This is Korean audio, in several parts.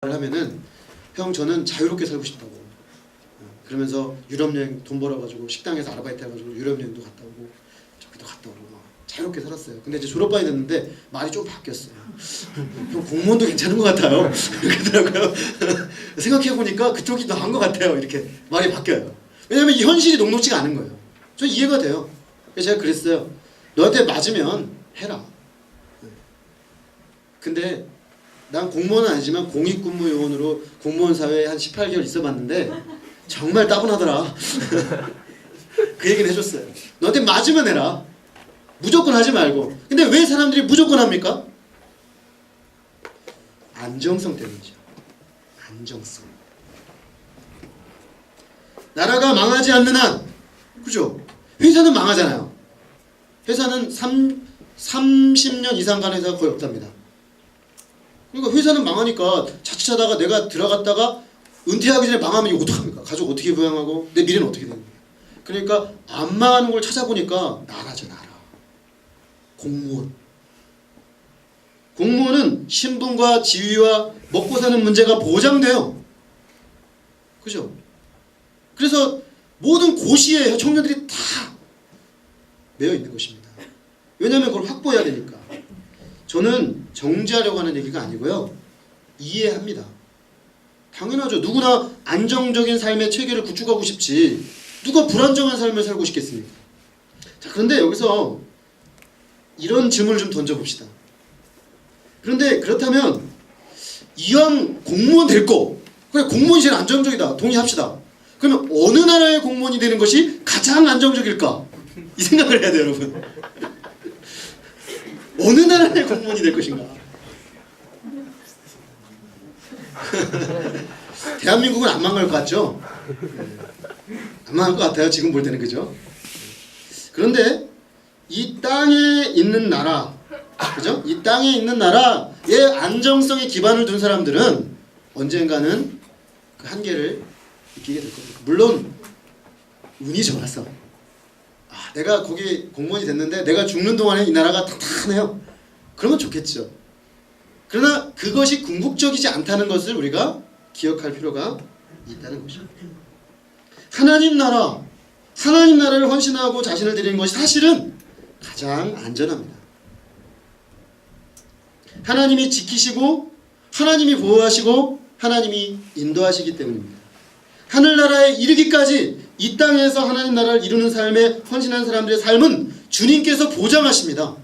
하면은 형 저는 자유롭게 살고 싶다고 그러면서 유럽 여행 돈 벌어가지고 식당에서 아르바이트 해가지고 유럽 여행도 갔다 오고 저기도 갔다 오고 막 자유롭게 살았어요. 근데 이제 졸업반이 됐는데 말이 좀 바뀌었어요. 형 공무원도 괜찮은 것 같아요. 그러더라고요. 생각해보니까 그쪽이 더 나은 것 같아요. 이렇게 말이 바뀌어요. 왜냐면 이 현실이 녹록지가 않은 거예요. 저 이해가 돼요. 그래서 제가 그랬어요. 너한테 맞으면 해라. 근데 난 공무원은 아니지만 공익근무요원으로 공무원 사회에 한 18개월 있어봤는데 정말 따분하더라. 그 얘기는 해줬어요. 너한테 맞으면 해라. 무조건 하지 말고. 근데 왜 사람들이 무조건 합니까? 안정성 때문이죠. 안정성. 나라가 망하지 않는 한, 그죠? 회사는 망하잖아요. 회사는 30년 이상 간 회사가 거의 없답니다. 그러니까 회사는 망하니까 자칫하다가 내가 들어갔다가 은퇴하기 전에 망하면 이거 어떡합니까? 가족 어떻게 부양하고 내 미래는 어떻게 되는 거야? 그러니까 안 망하는 걸 찾아보니까 나라죠, 나라. 공무원. 공무원은 신분과 지위와 먹고 사는 문제가 보장돼요. 그죠? 그래서 모든 고시에 청년들이 다 매여 있는 것입니다. 왜냐하면 그걸 확보해야 되니까. 저는 정지하려고 하는 얘기가 아니고요. 이해합니다. 당연하죠. 누구나 안정적인 삶의 체계를 구축하고 싶지 누가 불안정한 삶을 살고 싶겠습니까? 자, 그런데 여기서 이런 질문을 좀 던져봅시다. 그런데 그렇다면 이왕 공무원 될 거, 그래 공무원이 제일 안정적이다. 동의합시다. 그러면 어느 나라의 공무원이 되는 것이 가장 안정적일까? 이 생각을 해야 돼요, 여러분. 어느 나라의 공무원이 될 것인가? 대한민국은 안 망할 것 같죠? 안 망할 것 같아요. 지금 볼 때는. 그죠? 그런데 이 땅에 있는 나라, 그죠? 이 땅에 있는 나라의 안정성에 기반을 둔 사람들은 언젠가는 그 한계를 느끼게 될 겁니다. 물론 운이 좋아서 내가 거기 공무원이 됐는데 내가 죽는 동안에 이 나라가 탄탄해요. 그러면 좋겠죠. 그러나 그것이 궁극적이지 않다는 것을 우리가 기억할 필요가 있다는 것입니다. 하나님 나라를 헌신하고 자신을 드리는 것이 사실은 가장 안전합니다. 하나님이 지키시고 하나님이 보호하시고 하나님이 인도하시기 때문입니다. 하늘나라에 이르기까지 이 땅에서 하나님 나라를 이루는 삶에 헌신한 사람들의 삶은 주님께서 보장하십니다.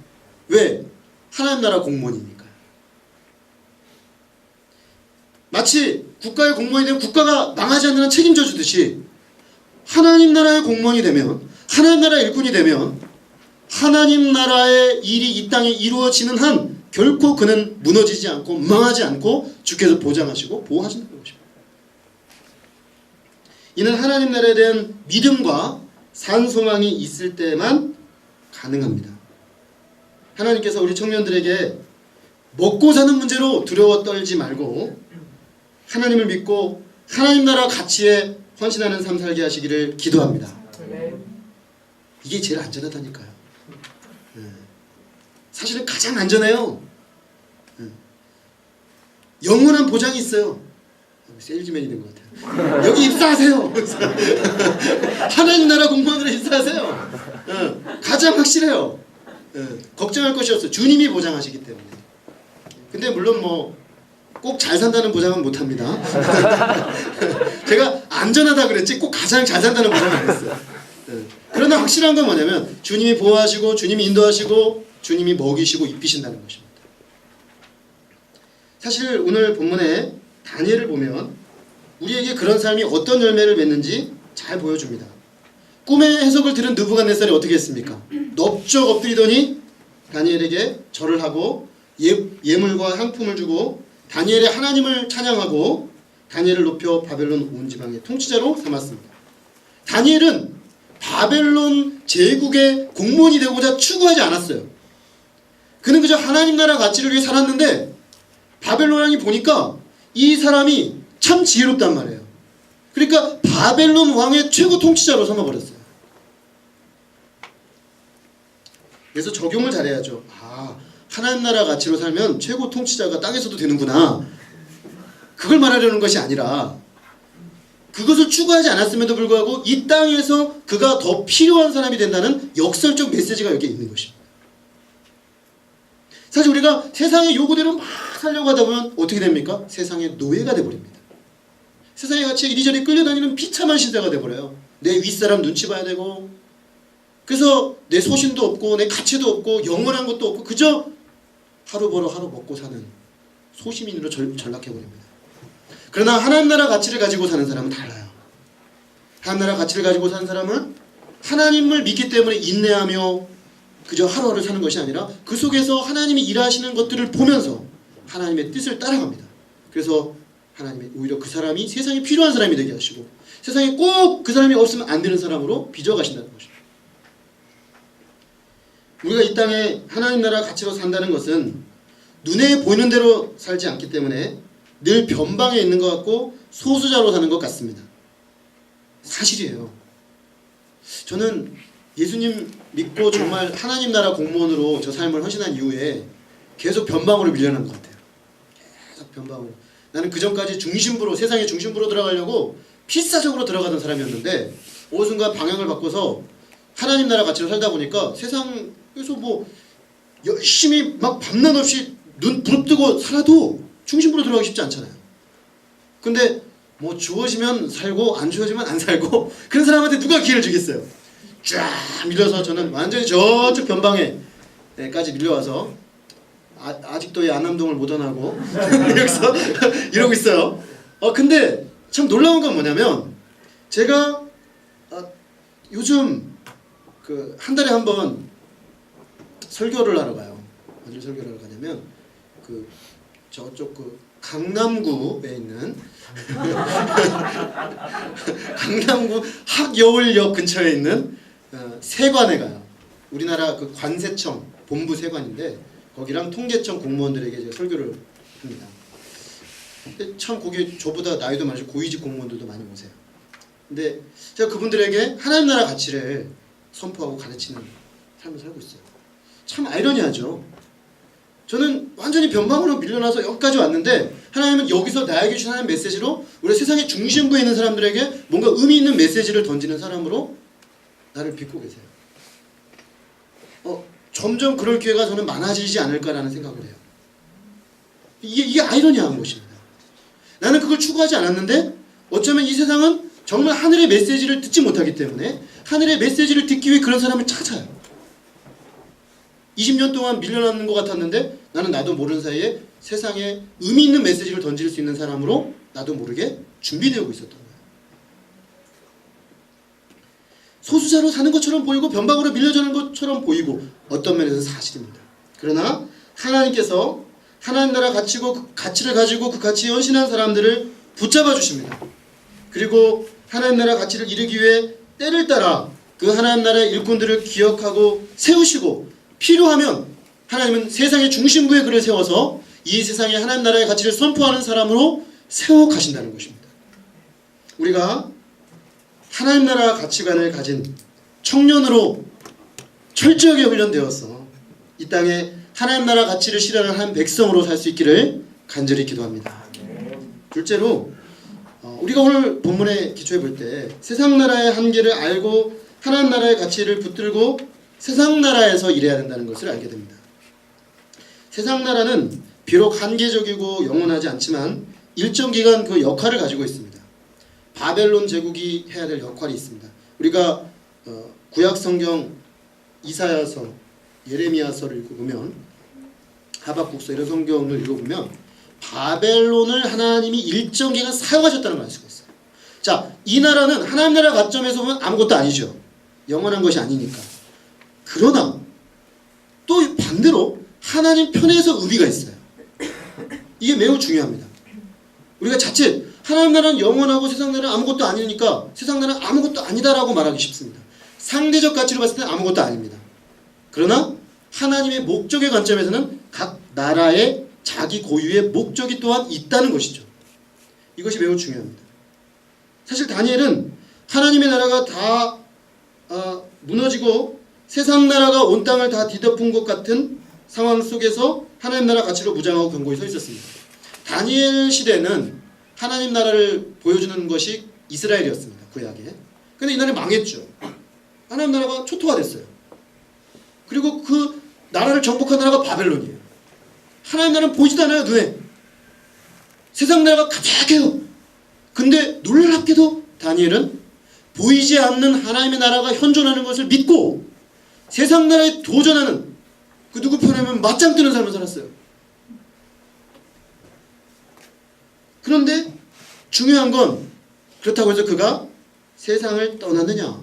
왜? 하나님 나라 공무원이니까요. 마치 국가의 공무원이 되면 국가가 망하지 않는 한 책임져 주듯이 하나님 나라의 공무원이 되면, 하나님 나라의 일꾼이 되면 하나님 나라의 일이 이 땅에 이루어지는 한 결코 그는 무너지지 않고 망하지 않고 주께서 보장하시고 보호하신다는 것입니다. 이는 하나님 나라에 대한 믿음과 산소망이 있을 때만 가능합니다. 하나님께서 우리 청년들에게 먹고 사는 문제로 두려워 떨지 말고 하나님을 믿고 하나님 나라 가치에 헌신하는 삶 살게 하시기를 기도합니다. 이게 제일 안전하다니까요. 사실은 가장 안전해요. 영원한 보장이 있어요. 세일즈맨이 된 것 같아요. 여기 입사하세요. 하나님 나라 공무원으로 입사하세요. 가장 확실해요. 걱정할 것이 없어요. 주님이 보장하시기 때문에. 근데 물론 뭐 꼭 잘 산다는 보장은 못합니다. 제가 안전하다 그랬지 꼭 가장 잘 산다는 보장은 안 했어요. 그러나 확실한 건 뭐냐면 주님이 보호하시고 주님이 인도하시고 주님이 먹이시고 입히신다는 것입니다. 사실 오늘 본문에 다니엘을 보면 우리에게 그런 삶이 어떤 열매를 맺는지 잘 보여줍니다. 꿈의 해석을 들은 느부갓네살이 어떻게 했습니까? 넙적 엎드리더니 다니엘에게 절을 하고 예물과 향품을 주고 다니엘의 하나님을 찬양하고 다니엘을 높여 바벨론 온 지방의 통치자로 삼았습니다. 다니엘은 바벨론 제국의 공무원이 되고자 추구하지 않았어요. 그는 그저 하나님 나라 가치를 위해 살았는데 바벨론 왕이 보니까 이 사람이 참 지혜롭단 말이에요. 그러니까 바벨론 왕의 최고 통치자로 삼아버렸어요. 그래서 적용을 잘해야죠. 하나님 나라 가치로 살면 최고 통치자가 땅에서도 되는구나. 그걸 말하려는 것이 아니라 그것을 추구하지 않았음에도 불구하고 이 땅에서 그가 더 필요한 사람이 된다는 역설적 메시지가 여기에 있는 것입니다. 사실 우리가 세상의 요구대로 막 살려고 하다 보면 어떻게 됩니까? 세상의 노예가 돼버립니다. 세상에 같이 이리저리 끌려다니는 비참한 시대가 돼버려요. 내 윗사람 눈치 봐야 되고, 그래서 내 소신도 없고 내 가치도 없고 영원한 것도 없고 그저 하루 벌어 하루 먹고 사는 소시민으로 전락해버립니다. 그러나 하나님 나라 가치를 가지고 사는 사람은 달라요. 하나님 나라 가치를 가지고 사는 사람은 하나님을 믿기 때문에 인내하며 그저 하루하루 사는 것이 아니라 그 속에서 하나님이 일하시는 것들을 보면서 하나님의 뜻을 따라갑니다. 그래서 하나님이 오히려 그 사람이 세상에 필요한 사람이 되게 하시고 세상에 꼭 그 사람이 없으면 안 되는 사람으로 빚어가신다는 것입니다. 우리가 이 땅에 하나님 나라 가치로 산다는 것은 눈에 보이는 대로 살지 않기 때문에 늘 변방에 있는 것 같고 소수자로 사는 것 같습니다. 사실이에요. 저는 예수님 믿고 정말 하나님 나라 공무원으로 저 삶을 헌신한 이후에 계속 변방으로 밀려난 것 같아요. 계속 변방으로. 나는 그전까지 중심부로, 세상의 중심부로 들어가려고 필사적으로 들어가던 사람이었는데 어느 순간 방향을 바꿔서 하나님 나라 가치로 살다 보니까 세상에서 뭐 열심히 막 밤낮 없이 눈 부릅뜨고 살아도 중심부로 들어가기 쉽지 않잖아요. 근데 뭐 주어지면 살고 안 주어지면 안 살고 그런 사람한테 누가 기회를 주겠어요. 쫙 밀려서 저는 완전히 저쪽 변방에까지 밀려와서 아직도 이 안남동을 못 떠나고 여기서 이러고 있어요. 근데 참 놀라운 건 뭐냐면 제가 요즘 그 한 달에 한 번 설교를 하러 가요. 어딜 설교를 하러 가냐면 그 저쪽 그 강남구에 있는 강남구 학여울역 근처에 있는 세관에 가요. 우리나라 그 관세청 본부 세관인데 거기랑 통계청 공무원들에게 제가 설교를 합니다. 근데 참 거기 저보다 나이도 많으시고 고위직 공무원들도 많이 오세요. 근데 제가 그분들에게 하나님 나라 가치를 선포하고 가르치는 삶을 살고 있어요. 참 아이러니하죠. 저는 완전히 변방으로 밀려나서 여기까지 왔는데 하나님은 여기서 나에게 주신 하나님 메시지로 우리 세상의 중심부에 있는 사람들에게 뭔가 의미 있는 메시지를 던지는 사람으로 나를 빚고 계세요. 점점 그럴 기회가 저는 많아지지 않을까라는 생각을 해요. 이게 아이러니한 것입니다. 나는 그걸 추구하지 않았는데 어쩌면 이 세상은 정말 하늘의 메시지를 듣지 못하기 때문에 하늘의 메시지를 듣기 위해 그런 사람을 찾아요. 20년 동안 밀려나는 것 같았는데 나는 나도 모르는 사이에 세상에 의미 있는 메시지를 던질 수 있는 사람으로 나도 모르게 준비되고 있었던 거예요. 소수자로 사는 것처럼 보이고 변방으로 밀려가는 것처럼 보이고 어떤 면에서는 사실입니다. 그러나 하나님께서 하나님 나라 가치를 가지고 그 가치에 헌신한 사람들을 붙잡아 주십니다. 그리고 하나님 나라 가치를 이루기 위해 때를 따라 그 하나님 나라의 일꾼들을 기억하고 세우시고 필요하면 하나님은 세상의 중심부에 그를 세워서 이 세상에 하나님 나라의 가치를 선포하는 사람으로 세워 가신다는 것입니다. 우리가 하나님 나라 가치관을 가진 청년으로 철저하게 훈련되어서 이 땅에 하나님 나라 가치를 실현하는 한 백성으로 살 수 있기를 간절히 기도합니다. 둘째로 우리가 오늘 본문에 기초해 볼 때 세상 나라의 한계를 알고 하나님 나라의 가치를 붙들고 세상 나라에서 일해야 된다는 것을 알게 됩니다. 세상 나라는 비록 한계적이고 영원하지 않지만 일정 기간 그 역할을 가지고 있습니다. 바벨론 제국이 해야 될 역할이 있습니다. 우리가 구약 성경 이사야서, 예레미야서를 읽어보면 하박국서 이런 성경을 읽어보면 바벨론을 하나님이 일정 기간 사용하셨다는 걸 알 수가 있어요. 자, 이 나라는 하나님 나라 관점에서 보면 아무것도 아니죠. 영원한 것이 아니니까. 그러나 또 반대로 하나님 편에서 의미가 있어요. 이게 매우 중요합니다. 우리가 자칫 하나님 나라는 영원하고 세상 나라는 아무것도 아니니까 세상 나라는 아무것도 아니다라고 말하기 쉽습니다. 상대적 가치로 봤을 때는 아무것도 아닙니다. 그러나 하나님의 목적의 관점에서는 각 나라의 자기 고유의 목적이 또한 있다는 것이죠. 이것이 매우 중요합니다. 사실 다니엘은 하나님의 나라가 다 무너지고 세상 나라가 온 땅을 다 뒤덮은 것 같은 상황 속에서 하나님 나라 가치로 무장하고 견고히 서 있었습니다. 다니엘 시대는 하나님 나라를 보여주는 것이 이스라엘이었습니다. 구약에. 근데 이 나라는 망했죠. 하나님 나라가 초토화됐어요. 그리고 그 나라를 정복한 나라가 바벨론이에요. 하나님 나라는 보이지도 않아요, 눈에. 세상 나라가 가득해요. 근데 놀랍게도 다니엘은 보이지 않는 하나님의 나라가 현존하는 것을 믿고 세상 나라에 도전하는, 그 누구 편하면 맞짱 뜨는 삶을 살았어요. 그런데 중요한 건, 그렇다고 해서 그가 세상을 떠났느냐,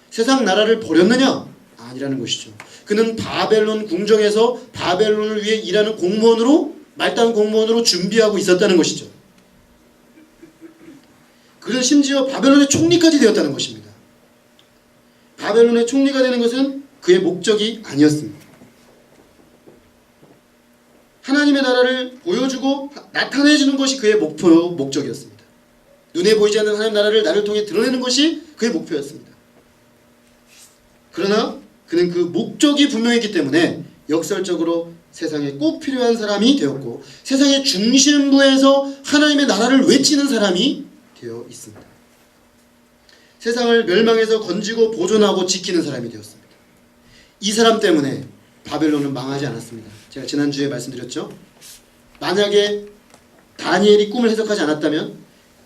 세상 나라를 버렸느냐? 아니라는 것이죠. 그는 바벨론 궁정에서 바벨론을 위해 일하는 공무원으로, 말단 공무원으로 준비하고 있었다는 것이죠. 그는 심지어 바벨론의 총리까지 되었다는 것입니다. 바벨론의 총리가 되는 것은 그의 목적이 아니었습니다. 하나님의 나라를 보여주고 나타내주는 것이 그의 목적이었습니다. 눈에 보이지 않는 하나님 나라를 나를 통해 드러내는 것이 그의 목표였습니다. 그러나 그는 그 목적이 분명했기 때문에 역설적으로 세상에 꼭 필요한 사람이 되었고, 세상의 중심부에서 하나님의 나라를 외치는 사람이 되어 있습니다. 세상을 멸망에서 건지고 보존하고 지키는 사람이 되었습니다. 이 사람 때문에 바벨론은 망하지 않았습니다. 제가 지난주에 말씀드렸죠. 만약에 다니엘이 꿈을 해석하지 않았다면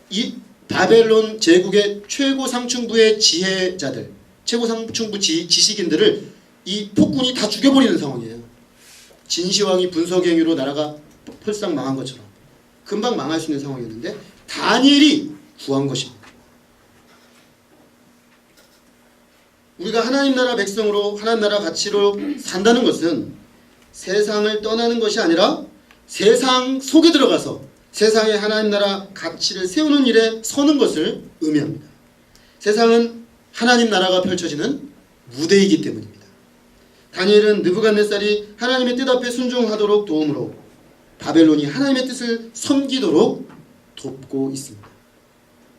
이 바벨론 제국의 최고 상층부의 지혜자들, 최고 상층부 지식인들을 이 폭군이 다 죽여버리는 상황이에요. 진시황이 분석행위로 나라가 펄싹 망한 것처럼 금방 망할 수 있는 상황이었는데 다니엘이 구한 것입니다. 우리가 하나님 나라 백성으로 하나님 나라 가치로 산다는 것은 세상을 떠나는 것이 아니라 세상 속에 들어가서 세상에 하나님 나라 가치를 세우는 일에 서는 것을 의미합니다. 세상은 하나님 나라가 펼쳐지는 무대이기 때문입니다. 다니엘은 느부갓네살이 하나님의 뜻 앞에 순종하도록 도움으로 바벨론이 하나님의 뜻을 섬기도록 돕고 있습니다.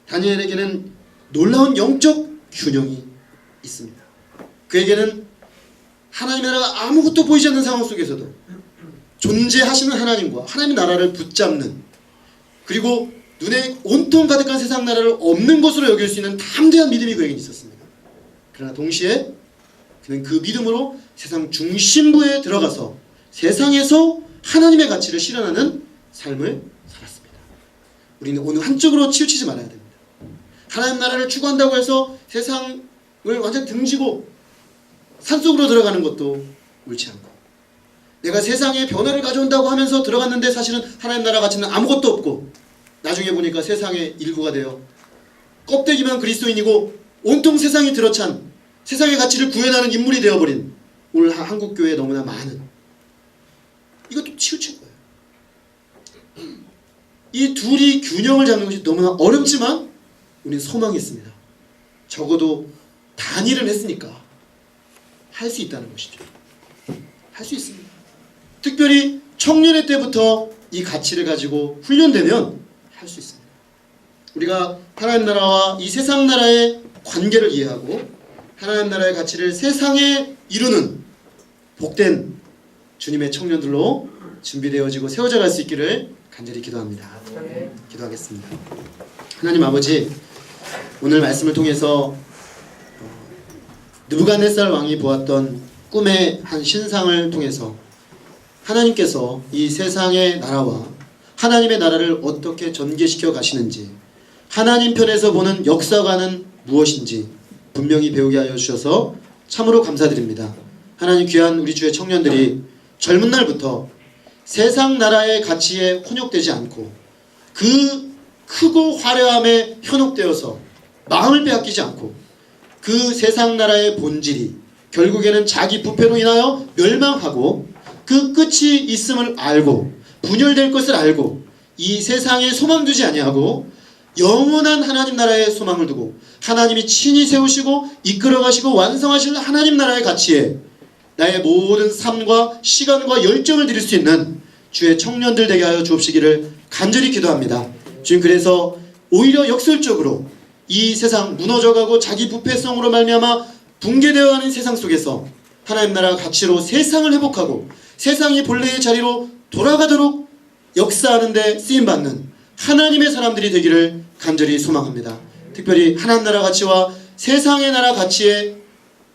다니엘에게는 놀라운 영적 균형이 있습니다. 그에게는 하나님의 나라가 아무것도 보이지 않는 상황 속에서도 존재하시는 하나님과 하나님의 나라를 붙잡는, 그리고 눈에 온통 가득한 세상 나라를 없는 것으로 여길 수 있는 담대한 믿음이 그에게 있었습니다. 그러나 동시에 그는 그 믿음으로 세상 중심부에 들어가서 세상에서 하나님의 가치를 실현하는 삶을 살았습니다. 우리는 오늘 한쪽으로 치우치지 말아야 됩니다. 하나님 나라를 추구한다고 해서 세상을 완전 등지고 산속으로 들어가는 것도 옳지 않고, 내가 세상에 변화를 가져온다고 하면서 들어갔는데 사실은 하나님 나라 가치는 아무것도 없고 나중에 보니까 세상의 일부가 되어 껍데기만 그리스도인이고 온통 세상이 들어찬 세상의 가치를 구현하는 인물이 되어버린 오늘 한국교회에 너무나 많은, 이것도 치우친 거예요. 이 둘이 균형을 잡는 것이 너무나 어렵지만 우리는 소망이 있습니다. 적어도 단일을 했으니까 할 수 있다는 것이죠. 할 수 있습니다. 특별히 청년의 때부터 이 가치를 가지고 훈련되면 할 수 있습니다. 우리가 하나님 나라와 이 세상 나라의 관계를 이해하고 하나님 나라의 가치를 세상에 이루는 복된 주님의 청년들로 준비되어지고 세워져 갈 수 있기를 간절히 기도합니다. 기도하겠습니다. 하나님 아버지, 오늘 말씀을 통해서 느부갓네살 왕이 보았던 꿈의 한 신상을 통해서 하나님께서 이 세상의 나라와 하나님의 나라를 어떻게 전개시켜 가시는지, 하나님 편에서 보는 역사관은 무엇인지 분명히 배우게 하여 주셔서 참으로 감사드립니다. 하나님, 귀한 우리 주의 청년들이 젊은 날부터 세상 나라의 가치에 혼욕되지 않고 그 크고 화려함에 현혹되어서 마음을 빼앗기지 않고 그 세상 나라의 본질이 결국에는 자기 부패로 인하여 멸망하고 그 끝이 있음을 알고 분열될 것을 알고 이 세상에 소망 두지 아니하고 영원한 하나님 나라에 소망을 두고 하나님이 친히 세우시고 이끌어가시고 완성하실 하나님 나라의 가치에 나의 모든 삶과 시간과 열정을 드릴 수 있는 주의 청년들 되게 하여 주옵시기를 간절히 기도합니다. 주님, 그래서 오히려 역설적으로 이 세상 무너져가고 자기 부패성으로 말미암아 붕괴되어가는 세상 속에서 하나님 나라 가치로 세상을 회복하고 세상이 본래의 자리로 돌아가도록 역사하는 데 쓰임받는 하나님의 사람들이 되기를 간절히 소망합니다. 특별히 하나님 나라 가치와 세상의 나라 가치의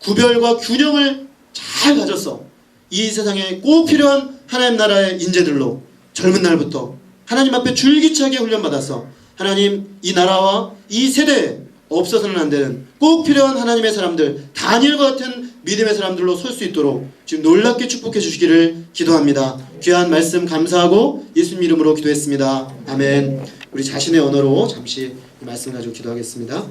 구별과 균형을 잘 가져서 이 세상에 꼭 필요한 하나님 나라의 인재들로 젊은 날부터 하나님 앞에 줄기차게 훈련받아서 하나님 이 나라와 이 세대에 없어서는 안 되는 꼭 필요한 하나님의 사람들, 다니엘과 같은 믿음의 사람들로 설 수 있도록 지금 놀랍게 축복해 주시기를 기도합니다. 귀한 말씀 감사하고 예수님 이름으로 기도했습니다. 아멘. 우리 자신의 언어로 잠시 이 말씀 가지고 기도하겠습니다.